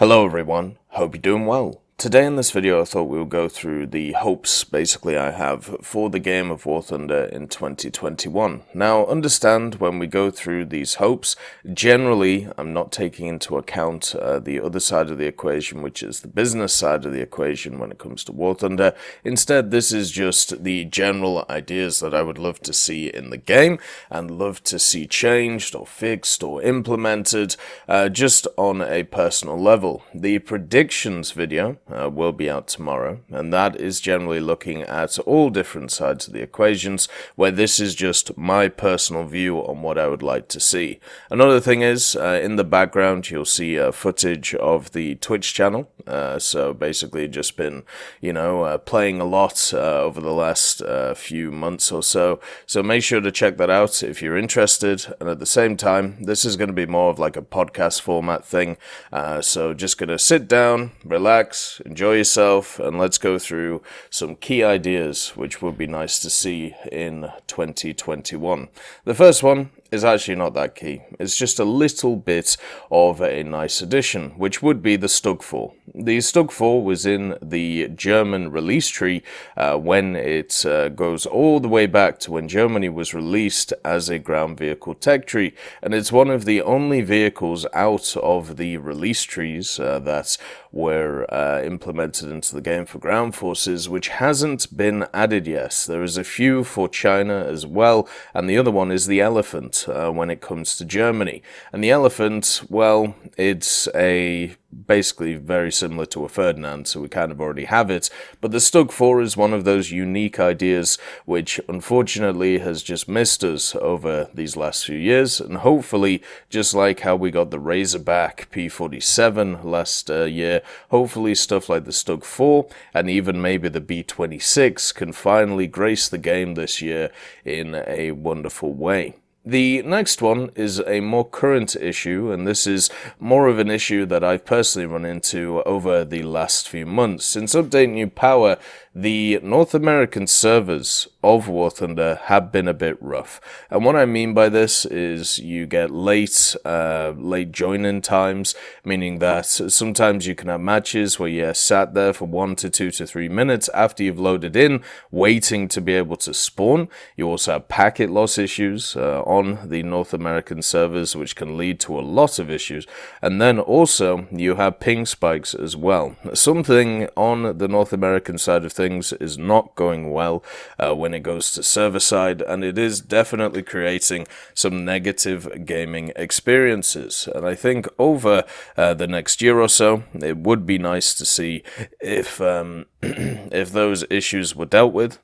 Hello everyone, hope you're doing well. Today in this video I thought we would go through the hopes basically I have for the game of War Thunder in 2021. Now understand when we go through these hopes, generally I'm not taking into account the other side of the equation, which is the business side of the equation when it comes to War Thunder. Instead, this is just the general ideas that I would love to see in the game and love to see changed or fixed or implemented just on a personal level. The predictions video will be out tomorrow, and that is generally looking at all different sides of the equations, where this is just my personal view on what I would like to see. Another thing is, in the background you'll see footage of the Twitch channel, so basically just been, playing a lot over the last few months or so make sure to check that out if you're interested. And at the same time, this is going to be more of like a podcast format thing, so just going to sit down, relax, enjoy yourself, and let's go through some key ideas which would be nice to see in 2021. The first one is actually not that key. It's just a little bit of a nice addition, which would be the Stug 4. The Stug 4 was in the German release tree when it goes all the way back to when Germany was released as a ground vehicle tech tree, and it's one of the only vehicles out of the release trees that were implemented into the game for ground forces, which hasn't been added yet. There is a few for China as well, and the other one is the Elephant when it comes to Germany. And the Elephant, well, it's basically very similar to a Ferdinand, so we kind of already have it, but the Stug 4 is one of those unique ideas which unfortunately has just missed us over these last few years, and hopefully, just like how we got the Razorback P47 last year, hopefully stuff like the Stug 4 and even maybe the B26 can finally grace the game this year in a wonderful way. The next one is a more current issue, and this is more of an issue that I've personally run into over the last few months. Since Update New Power, the North American servers of War Thunder have been a bit rough. And what I mean by this is you get late join-in times, meaning that sometimes you can have matches where you're sat there for 1 to 2 to 3 minutes after you've loaded in, waiting to be able to spawn. You also have packet loss issues on the North American servers, which can lead to a lot of issues. And then also you have ping spikes as well. Something on the North American side of things is not going well when it goes to server side, and it is definitely creating some negative gaming experiences. And I think over the next year or so, it would be nice to see if if those issues were dealt with,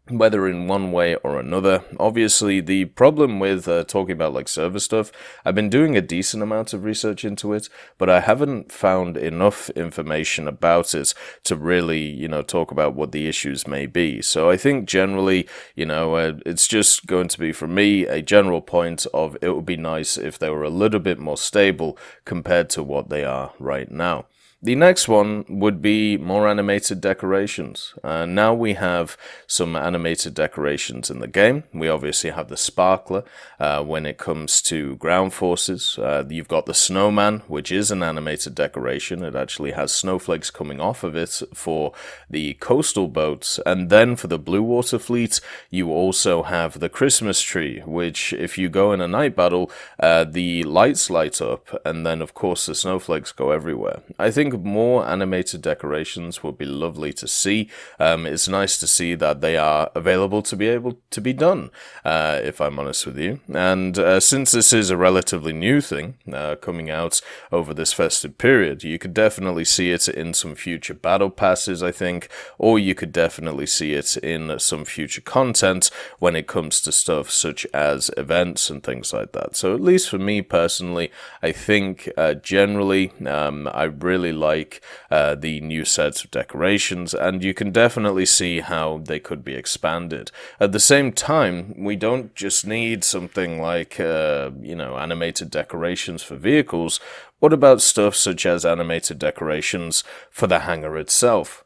whether in one way or another. Obviously, the problem with talking about like server stuff, I've been doing a decent amount of research into it, but I haven't found enough information about it to really, talk about what the issues may be. So I think generally, it's just going to be, for me, a general point of it would be nice if they were a little bit more stable compared to what they are right now. The next one would be more animated decorations. Now we have some animated decorations in the game. We obviously have the Sparkler when it comes to ground forces. You've got the Snowman, which is an animated decoration. It actually has snowflakes coming off of it for the coastal boats. And then for the Blue Water Fleet, you also have the Christmas tree, which if you go in a night battle, the lights light up, and then of course the snowflakes go everywhere. I think more animated decorations would be lovely to see. It's nice to see that they are available to be able to be done, if I'm honest with you. And since this is a relatively new thing coming out over this festive period, you could definitely see it in some future battle passes, I think, or you could definitely see it in some future content when it comes to stuff such as events and things like that. So at least for me personally, I think generally I really like the new sets of decorations, and you can definitely see how they could be expanded. At the same time, we don't just need something like, animated decorations for vehicles. What about stuff such as animated decorations for the hangar itself?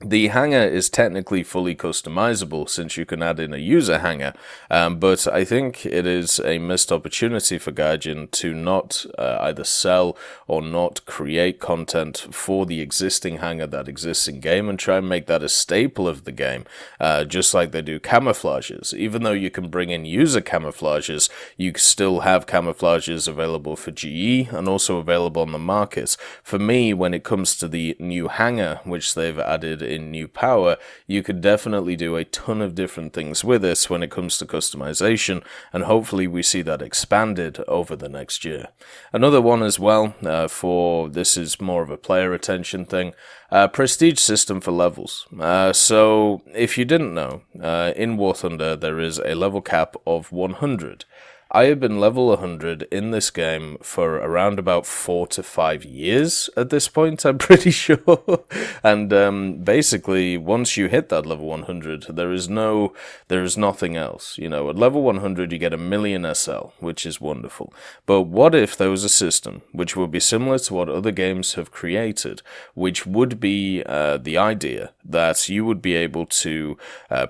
The hanger is technically fully customizable since you can add in a user hanger, but I think it is a missed opportunity for Gaijin to not either sell or not create content for the existing hanger that exists in game and try and make that a staple of the game, just like they do camouflages. Even though you can bring in user camouflages, you still have camouflages available for GE and also available on the market. For me, when it comes to the new hanger, which they've added in new power, you could definitely do a ton of different things with this when it comes to customization, and hopefully we see that expanded over the next year. Another one as well, for this is more of a player attention thing, prestige system for levels. So if you didn't know, in War Thunder there is a level cap of 100. I have been level 100 in this game for around about 4 to 5 years at this point, I'm pretty sure. And basically, once you hit that level 100, there is nothing else. You know, at level 100, you get 1,000,000 SL, which is wonderful. But what if there was a system which would be similar to what other games have created, which would be the idea that you would be able to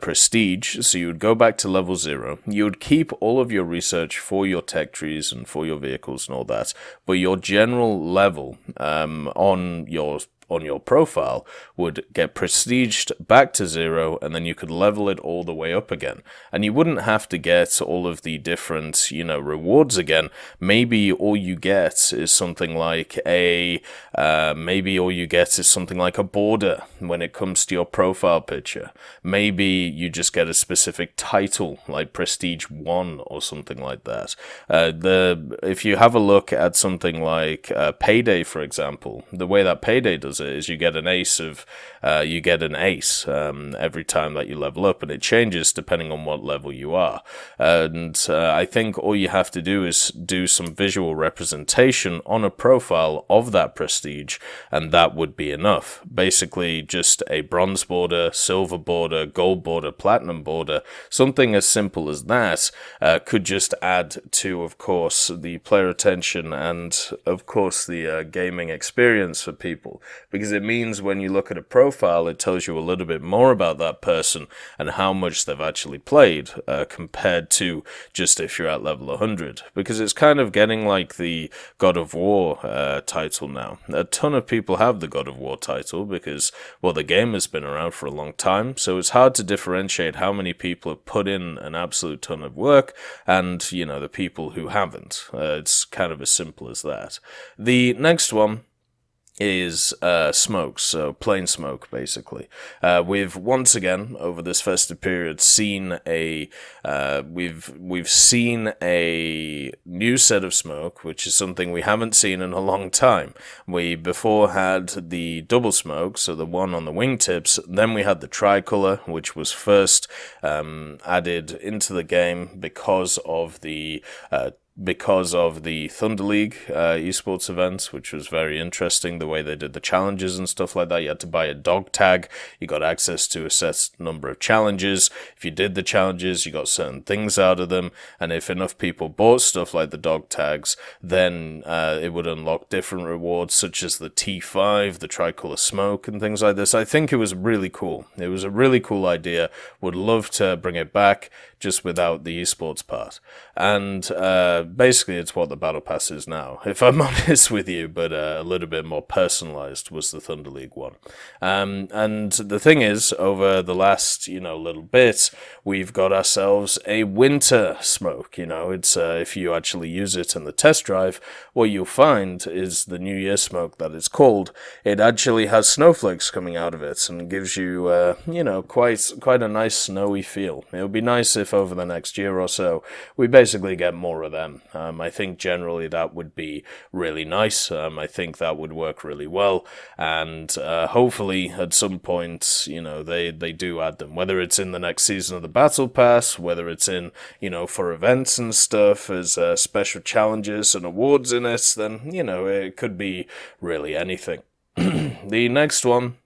prestige, so you would go back to level 0, you would keep all of your research for your tech trees and for your vehicles and all that, but your general level on your profile would get prestiged back to 0, and then you could level it all the way up again. And you wouldn't have to get all of the different, rewards again. Maybe all you get is something like a border when it comes to your profile picture. Maybe you just get a specific title, like Prestige 1 or something like that. If you have a look at something like Payday, for example, the way that Payday does it is you get an ace every time that you level up, and it changes depending on what level you are. And I think all you have to do is do some visual representation on a profile of that prestige, and that would be enough. Basically, just a bronze border, silver border, gold border, platinum border, something as simple as that could just add to, of course, the player attention and, of course, the gaming experience for people. Because it means when you look at a profile, it tells you a little bit more about that person and how much they've actually played compared to just if you're at level 100. Because it's kind of getting like the God of War title now. A ton of people have the God of War title because, well, the game has been around for a long time, so it's hard to differentiate how many people have put in an absolute ton of work and, the people who haven't. It's kind of as simple as that. The next one is smoke, so plain smoke, basically. We've once again over this festive period seen we've seen a new set of smoke, which is something we haven't seen in a long time. We before had the double smoke, so the one on the wingtips. Then we had the tricolor, which was first added into the game because of the Thunder League esports events, which was very interesting, the way they did the challenges and stuff like that. You had to buy a dog tag, you got access to a set number of challenges. If you did the challenges, you got certain things out of them, and if enough people bought stuff like the dog tags, then it would unlock different rewards, such as the T5, the tricolor smoke, and things like this. I think it was really cool. It was a really cool idea. Would love to bring it back, just without the esports part. And basically it's what the Battle Pass is now, if I'm honest with you, but a little bit more personalized was the Thunder League one. And the thing is, over the last, little bit, we've got ourselves a winter smoke. It's if you actually use it in the test drive, what you'll find is the New Year smoke that it's called. It actually has snowflakes coming out of it and gives you, quite a nice snowy feel. It would be nice if over the next year or so we basically get more of them. I think generally that would be really nice. I think that would work really well, and hopefully at some point, they do add them, whether it's in the next season of the Battle Pass, whether it's in, for events and stuff as special challenges and awards in it, then, it could be really anything. The next one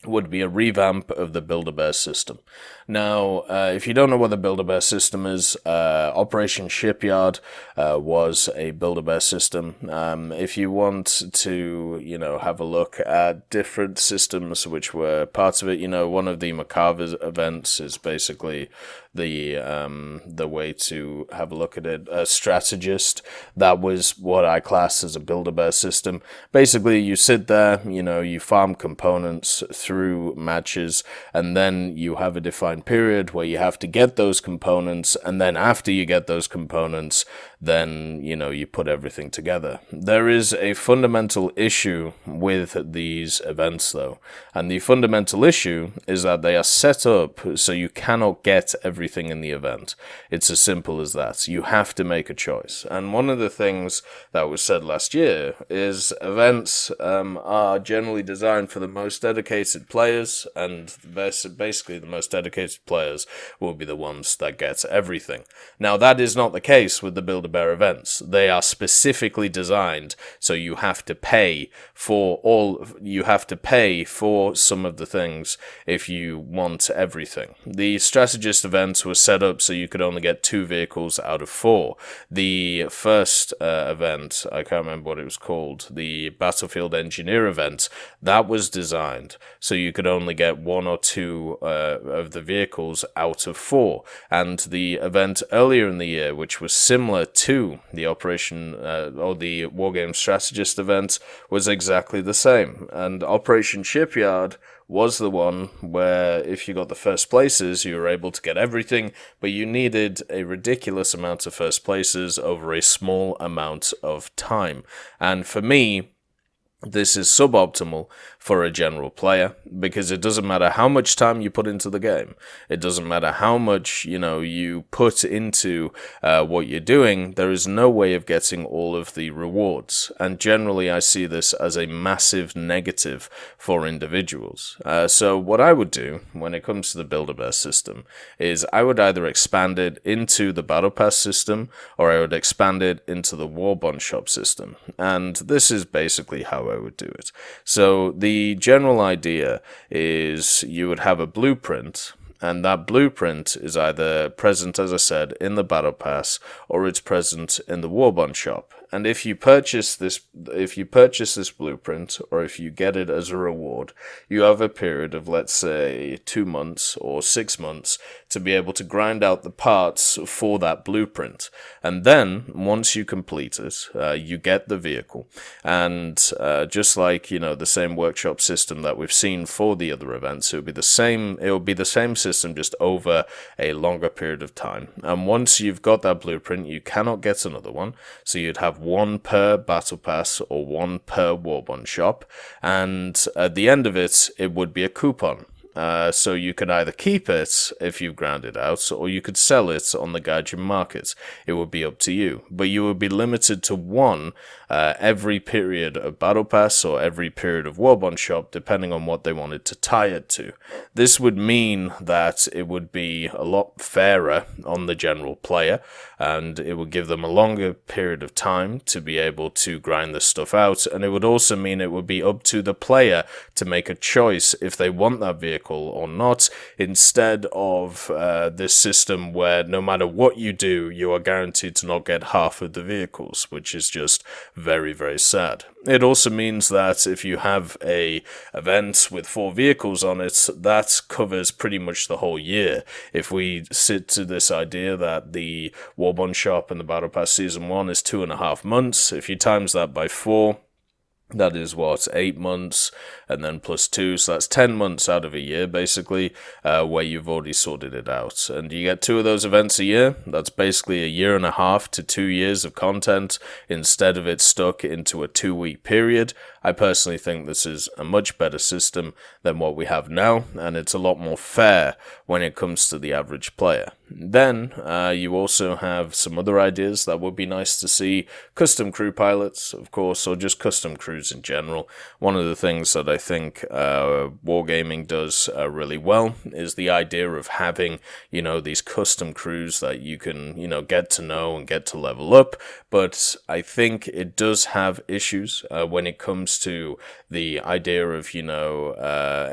would be a revamp of the Build-A-Bear system. Now, if you don't know what the Build-A-Bear system is, Operation Shipyard was a Build-A-Bear system. If you want to, have a look at different systems which were parts of it, one of the Macabre events is basically the way to have a look at it. A strategist, that was what I class as a Build-A-Bear system. Basically, you sit there, you farm components through matches, and then you have a defined period where you have to get those components, and then after you get those components, then, you put everything together. There is a fundamental issue with these events, though, and the fundamental issue is that they are set up so you cannot get everything in the event. It's as simple as that. You have to make a choice. And one of the things that was said last year is events are generally designed for the most dedicated players, and basically the most dedicated players will be the ones that get everything. Now, that is not the case with the Build-A-Bear events. They are specifically designed so you have to pay for some of the things if you want everything. The strategist events were set up so you could only get 2 vehicles out of 4. The first event, I can't remember what it was called, the Battlefield Engineer event, that was designed so you could only get 1 or 2 of the vehicles out of 4. And the event earlier in the year, which was similar to the Operation or the Wargame Strategist event, was exactly the same. And Operation Shipyard was the one where if you got the first places, you were able to get everything, but you needed a ridiculous amount of first places over a small amount of time. And for me, this is suboptimal for a general player, because it doesn't matter how much time you put into the game. It doesn't matter how much, you put into what you're doing. There is no way of getting all of the rewards. And generally, I see this as a massive negative for individuals. So what I would do when it comes to the Build-A-Bear system is I would either expand it into the Battle Pass system, or I would expand it into the War Bond Shop system. And this is basically how I would do it. So the general idea is you would have a blueprint, and that blueprint is either present, as I said, in the Battle Pass, or it's present in the War Bond Shop. And if you purchase this blueprint, or if you get it as a reward, you have a period of, let's say, 2 months or 6 months to be able to grind out the parts for that blueprint. And then, once you complete it, you get the vehicle. And just like, the same workshop system that we've seen for the other events, it would be the same system, just over a longer period of time. And once you've got that blueprint, you cannot get another one. So you'd have 1 per Battle Pass or 1 per War Bond Shop, and at the end of it, it would be a coupon. So you could either keep it if you've ground it out, or you could sell it on the Gaijin market. It would be up to you. But you would be limited to 1 every period of Battle Pass or every period of War Bond Shop, depending on what they wanted to tie it to. This would mean that it would be a lot fairer on the general player, and it would give them a longer period of time to be able to grind this stuff out, and it would also mean it would be up to the player to make a choice if they want that vehicle or not, instead of this system where no matter what you do, you are guaranteed to not get half of the vehicles, which is just very, very sad. It also means that if you have a event with 4 vehicles on it, that covers pretty much the whole year. If we sit to this idea that the War Bond Shop and the Battle Pass Season 1 is 2.5 months, if you times that by 4, that is 8 months, and then plus 2, so that's 10 months out of a year, basically, where you've already sorted it out. And you get 2 of those events a year. That's basically 1.5 to 2 years of content, instead of it stuck into a 2-week period. I personally think this is a much better system than what we have now, and it's a lot more fair when it comes to the average player. Then, you also have some other ideas that would be nice to see. Custom crew pilots, of course, or just custom crews in general. One of the things that I think Wargaming does really well is the idea of having, these custom crews that you can, get to know and get to level up. But I think it does have issues when it comes comes to the idea of,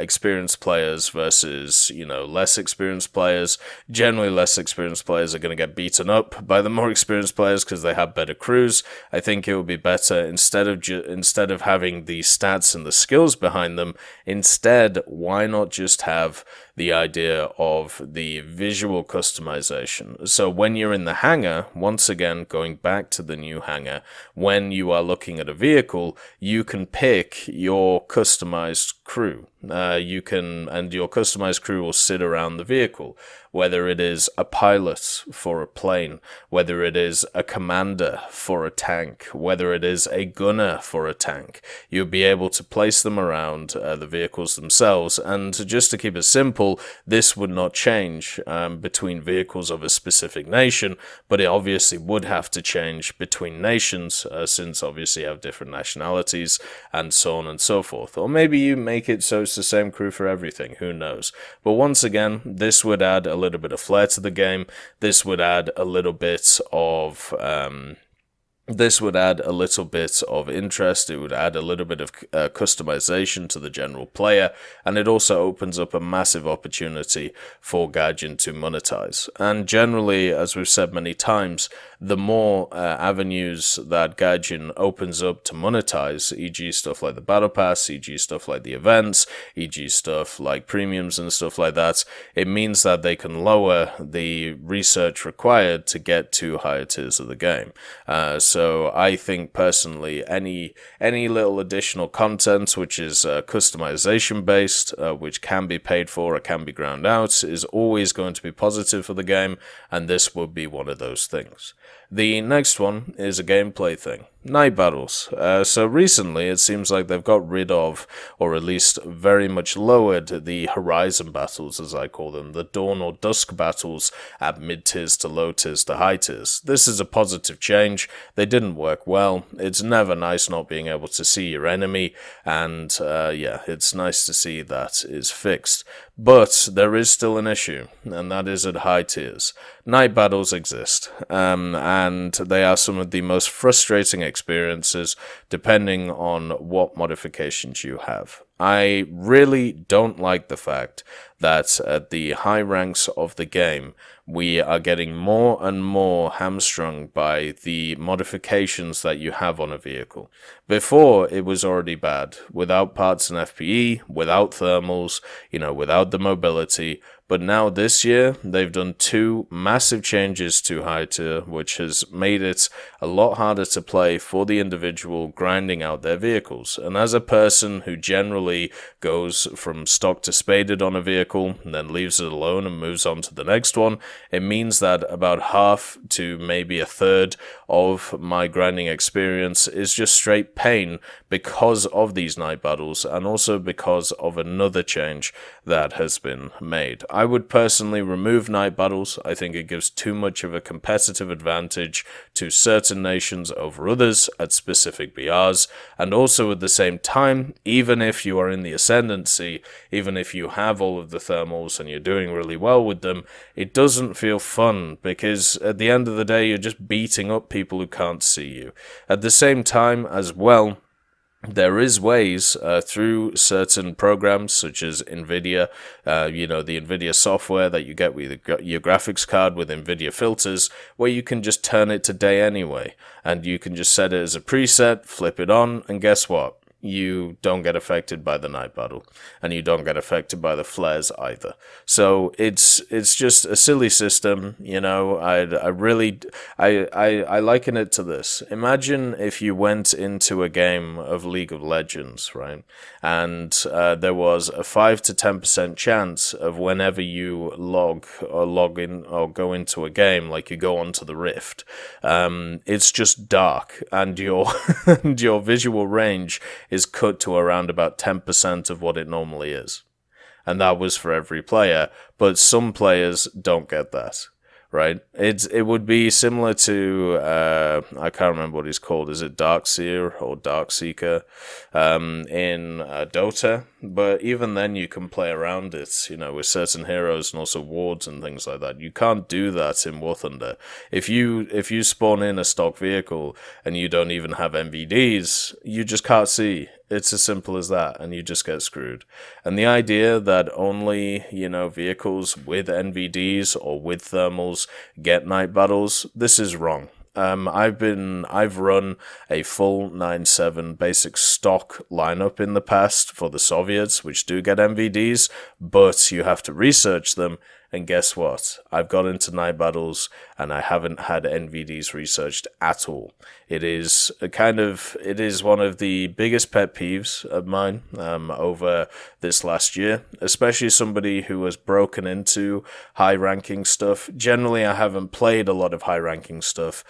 experienced players versus, less experienced players. Generally, less experienced players are going to get beaten up by the more experienced players because they have better crews. I think it would be better, instead of having the stats and the skills behind them, instead, why not just have the idea of the visual customization? So when you're in the hangar, once again, going back to the new hangar, when you are looking at a vehicle, you can pick your customized crew. And your customized crew will sit around the vehicle, whether it is a pilot for a plane, whether it is a commander for a tank, whether it is a gunner for a tank. You'll be able to place them around the vehicles themselves. And just to keep it simple, this would not change between vehicles of a specific nation, but it obviously would have to change between nations, since obviously you have different nationalities and so on and so forth. Or maybe you make it so it's the same crew for everything, who knows. But once again, this would add a little bit of flair to the game. This would add a little bit of interest. It would add a little bit of customization to the general player, and it also opens up a massive opportunity for Gaijin to monetize. And generally, as we've said many times, the more avenues that Gaijin opens up to monetize, e.g. stuff like the Battle Pass, e.g. stuff like the events, e.g. stuff like premiums and stuff like that, it means that they can lower the research required to get to higher tiers of the game. So I think personally, any little additional content which is customization based, which can be paid for or can be ground out, is always going to be positive for the game, and this would be one of those things. The next one is a gameplay thing. Night battles. So recently it seems like they've got rid of, or at least very much lowered, the horizon battles, as I call them, the dawn or dusk battles at mid-tiers to low-tiers to high-tiers. This is a positive change. They didn't work well. It's never nice not being able to see your enemy, and it's nice to see that is fixed. But there is still an issue, and that is at high tiers. Night battles exist, and they are some of the most frustrating experiences depending on what modifications you have. I really don't like the fact that at the high ranks of the game, we are getting more and more hamstrung by the modifications that you have on a vehicle. Before, it was already bad, without parts and FPE, without thermals, without the mobility. But now this year, they've done two massive changes to high tier, which has made it a lot harder to play for the individual grinding out their vehicles. And as a person who generally goes from stock to spaded on a vehicle, and then leaves it alone and moves on to the next one, it means that about half to maybe a third of my grinding experience is just straight pain because of these night battles, and also because of another change that has been made. I would personally remove night battles. I think it gives too much of a competitive advantage to certain nations over others at specific BRs, and also at the same time, even if you are in the ascendancy, even if you have all of the thermals and you're doing really well with them, it doesn't feel fun, because at the end of the day, you're just beating up people who can't see you. At the same time as well, there is ways through certain programs such as NVIDIA, the NVIDIA software that you get with your graphics card with NVIDIA filters, where you can just turn it to day anyway. And you can just set it as a preset, flip it on, and guess what? You don't get affected by the night battle, and you don't get affected by the flares either. So it's just a silly system, I liken it to this. Imagine if you went into a game of League of Legends, right, and there was a 5 to 10% chance of whenever you log in or go into a game, like you go onto the Rift, it's just dark, and your and your visual range is cut to around about 10% of what it normally is. And that was for every player, but some players don't get that, right? It would be similar to, I can't remember what he's called, is it Darkseer or Darkseeker in Dota? but even then you can play around it, with certain heroes and also wards and things like that. You can't do that in War Thunder. If you spawn in a stock vehicle and you don't even have NVDs, you just can't see. It's as simple as that, and you just get screwed. And the idea that only, vehicles with NVDs or with thermals get night battles, this is wrong. I've run a full 9.7 basic stock lineup in the past for the Soviets, which do get NVDs, but you have to research them. And guess what? I've got into night battles and I haven't had NVDs researched at all. It is one of the biggest pet peeves of mine over this last year, especially somebody who has broken into high ranking stuff. Generally, I haven't played a lot of high ranking stuff,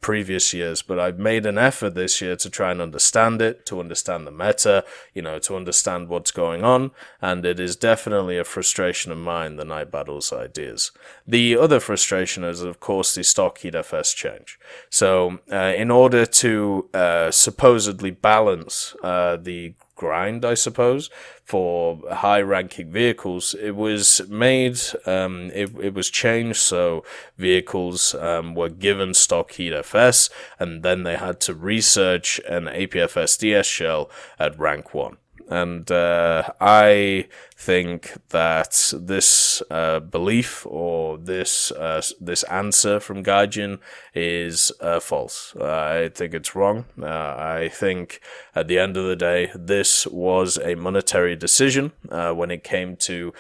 previous years, but I've made an effort this year to try and understand it, to understand the meta, to understand what's going on. And it is definitely a frustration of mine, the night battles ideas. The other frustration is, of course, the stock heat FS change. So in order to supposedly balance the grind, I suppose, for high-ranking vehicles, it was made, it was changed so vehicles were given stock heat FS, and then they had to research an APFS DS shell at rank 1. And I think that this belief or this answer from Gaijin is false. I think it's wrong. I think at the end of the day, this was a monetary decision when it came to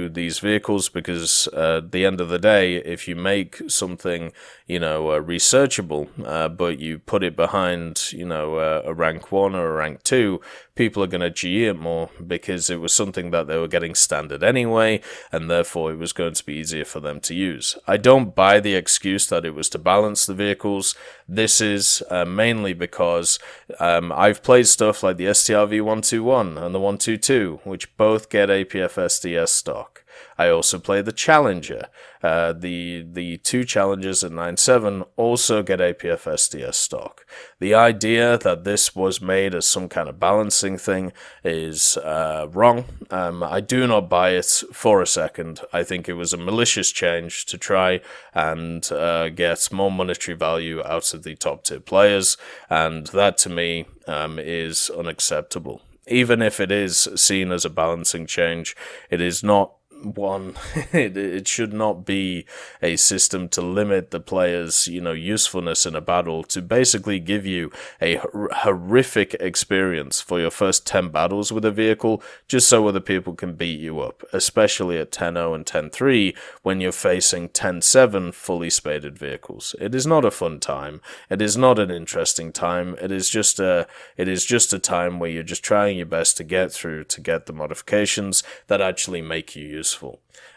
these vehicles, because at the end of the day, if you make something, researchable, but you put it behind, a rank 1 or a rank 2, people are going to GE it more because it was something that they were getting standard anyway, and therefore it was going to be easier for them to use. I don't buy the excuse that it was to balance the vehicles. This is mainly because I've played stuff like the STRV 121 and the 122, which both get APFS DS stock. I also play the Challenger. The two Challengers at 9.7 also get APFS DS stock. The idea that this was made as some kind of balancing thing is wrong. I do not buy it for a second. I think it was a malicious change to try and get more monetary value out of the top tier players, and that to me is unacceptable. Even if it is seen as a balancing change, it is not one. It should not be a system to limit the player's usefulness in a battle, to basically give you a horrific experience for your first 10 battles with a vehicle just so other people can beat you up, especially at 10.0 and 10.3 when you're facing 10.7 fully spaded vehicles. It is not a fun time. It is not an interesting time. It is just a time where you're just trying your best to get through, to get the modifications that actually make you useful.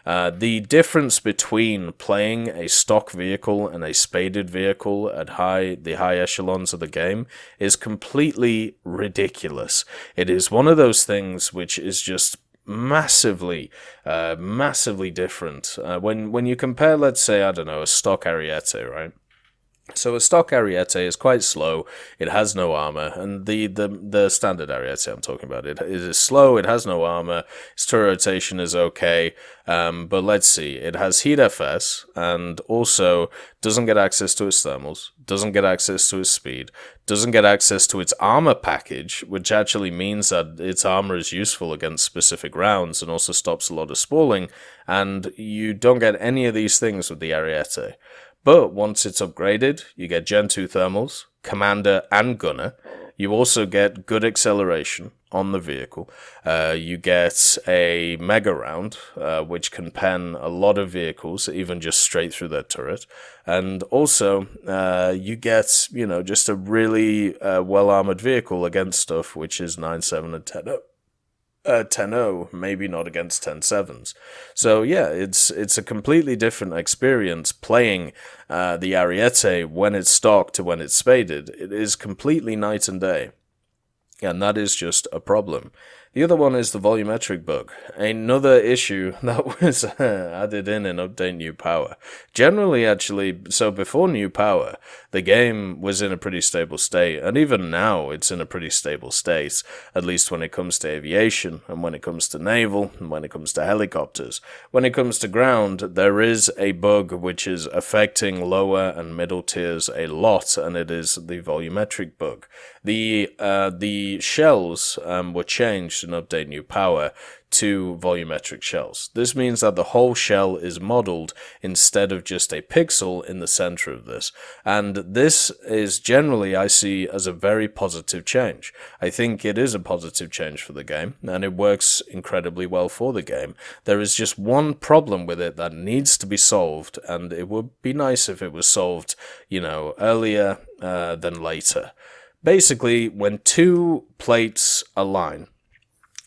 The difference between playing a stock vehicle and a spaded vehicle at the high echelons of the game is completely ridiculous. It is one of those things which is just massively different. When you compare, let's say, I don't know, a stock Ariete, right? So a stock Ariete is quite slow, it has no armor, and the standard Ariete I'm talking about, it is slow, it has no armor, its turret rotation is okay, but let's see, it has heat FS, and also doesn't get access to its thermals, doesn't get access to its speed, doesn't get access to its armor package, which actually means that its armor is useful against specific rounds, and also stops a lot of spalling, and you don't get any of these things with the Ariete. But once it's upgraded, you get Gen 2 thermals, commander and gunner. You also get good acceleration on the vehicle. You get a mega round, which can pen a lot of vehicles, even just straight through their turret. And also, you get, just a really well-armored vehicle against stuff which is 9.7 and 10.0. 10.0, maybe not against 10.7s. So yeah, it's a completely different experience playing the Ariete when it's stock to when it's spaded. It is completely night and day, and that is just a problem. The other one is the Volumetric Book, another issue that was added in Update New Power. Generally, actually, so before New Power, the game was in a pretty stable state, and even now it's in a pretty stable state, at least when it comes to aviation, and when it comes to naval, and when it comes to helicopters. When it comes to ground, there is a bug which is affecting lower and middle tiers a lot, and it is the Volumetric Bug. The shells were changed in Update New Power to volumetric shells. This means that the whole shell is modeled instead of just a pixel in the center of this. And this is generally, I see, as a very positive change. I think it is a positive change for the game, and it works incredibly well for the game. There is just one problem with it that needs to be solved, and it would be nice if it was solved, earlier than later. Basically, when two plates align,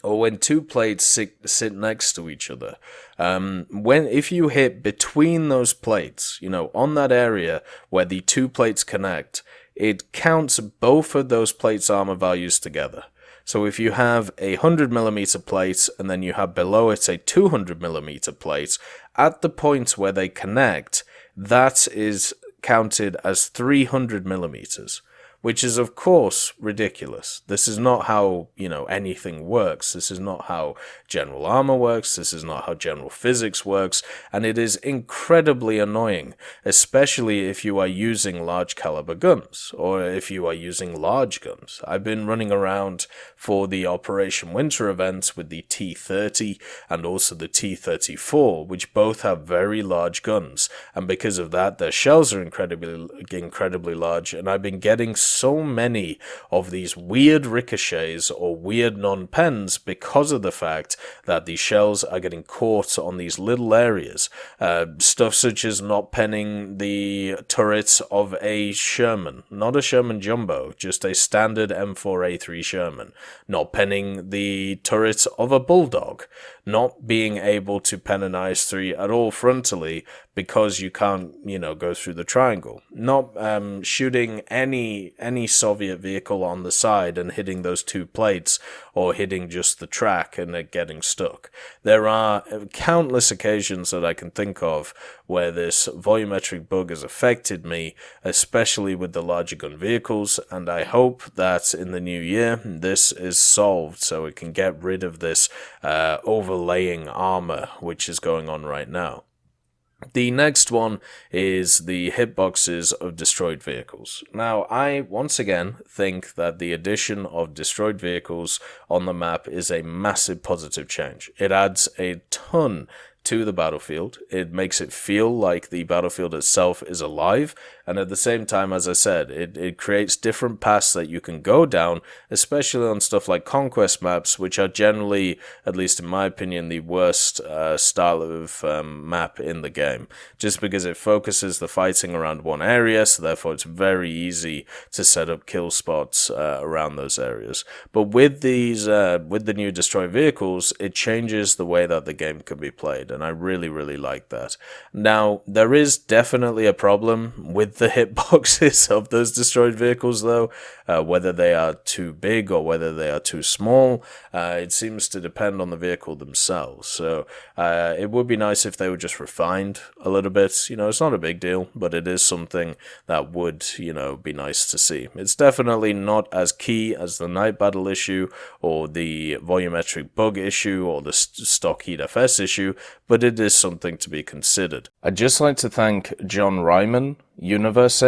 or when two plates sit next to each other, if you hit between those plates, on that area where the two plates connect, it counts both of those plates' armor values together. So if you have a 100mm plate and then you have below it a 200mm plate, at the point where they connect, that is counted as 300mm. Which is, of course, ridiculous. This is not how, anything works. This is not how general armor works. This is not how general physics works. And it is incredibly annoying, especially if you are using large caliber guns, or if you are using large guns. I've been running around for the Operation Winter events with the T-30 and also the T-34, which both have very large guns. And because of that, their shells are incredibly large, and I've been getting so many of these weird ricochets or weird non-pens because of the fact that the shells are getting caught on these little areas. Stuff such as not penning the turrets of a Sherman, not a Sherman Jumbo, just a standard M4A3 Sherman. Not penning the turrets of a Bulldog. Not being able to pen an IS-3 at all frontally because you can't, go through the triangle. Not shooting any Soviet vehicle on the side and hitting those two plates, or hitting just the track and it getting stuck. There are countless occasions that I can think of where this volumetric bug has affected me, especially with the larger gun vehicles, and I hope that in the new year this is solved so it can get rid of this overlaying armor which is going on right now. The next one is the hitboxes of destroyed vehicles. Now, I once again think that the addition of destroyed vehicles on the map is a massive positive change. It adds a ton to the battlefield. It makes it feel like the battlefield itself is alive, and at the same time, as I said, it creates different paths that you can go down, especially on stuff like conquest maps, which are generally, at least in my opinion, the worst style of map in the game, just because it focuses the fighting around one area, so therefore it's very easy to set up kill spots around those areas. But with these, with the new destroy vehicles, it changes the way that the game can be played, and I really like that. Now, there is definitely a problem with the hitboxes of those destroyed vehicles, though, whether they are too big or whether they are too small. It seems to depend on the vehicle themselves, so it would be nice if they were just refined a little bit. It's not a big deal, but it is something that would, be nice to see. It's definitely not as key as the night battle issue, or the volumetric bug issue, or the stock heat FS issue, but it is something to be considered. I'd just like to thank John Ryman, Universe,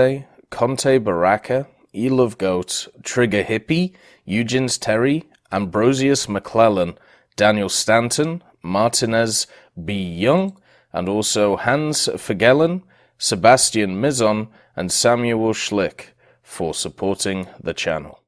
Conte Baraka, Elove Goat, Trigger Hippie, Eugens Terry, Ambrosius McClellan, Daniel Stanton, Martinez B. Young, and also Hans Vergellen, Sebastian Mizon, and Samuel Schlick for supporting the channel.